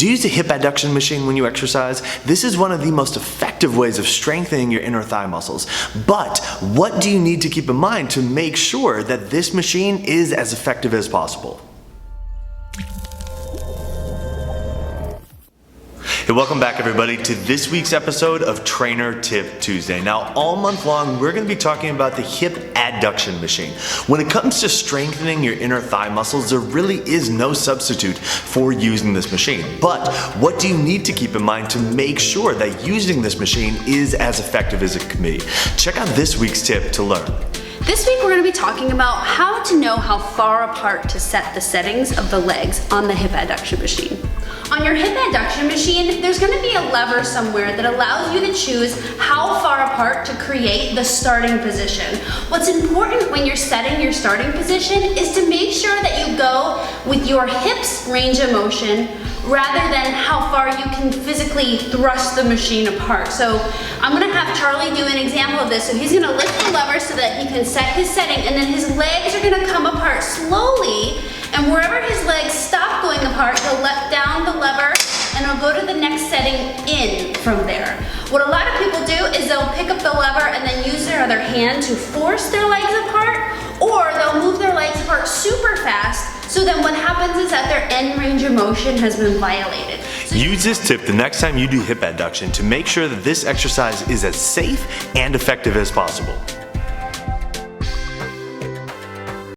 Do you use a hip adduction machine when you exercise? This is one of the most effective ways of strengthening your inner thigh muscles. But what do you need to keep in mind to make sure that this machine is as effective as possible? Hey, welcome back everybody to this week's episode of Trainer Tip Tuesday. Now, all month long, we're going to be talking about the hip adduction machine. When it comes to strengthening your inner thigh muscles, there really is no substitute for using this machine. But what do you need to keep in mind to make sure that using this machine is as effective as it can be? Check out this week's tip to learn. This week we're going to be talking about how to know how far apart to set the settings of the legs on the hip adduction machine. On your hip adduction machine, there's going to be a lever somewhere that allows you to choose how far apart to create the starting position. What's important when you're setting your starting position is to make sure that you go with your hips range of motion rather than how far you can physically thrust the machine apart. So I'm going to have Charlie do an example of this. So he's going to lift the lever so that he can set his setting, and then his legs are going to come apart slowly, and wherever his legs stop going apart, he'll let down the lever and he'll go to the next setting in from there. What a lot of people do is they'll pick up the lever and then use their other hand to force their legs apart, or they'll move their legs apart super fast, so then what happens is that their end range of motion has been violated. Use this tip the next time you do hip adduction to make sure that this exercise is as safe and effective as possible.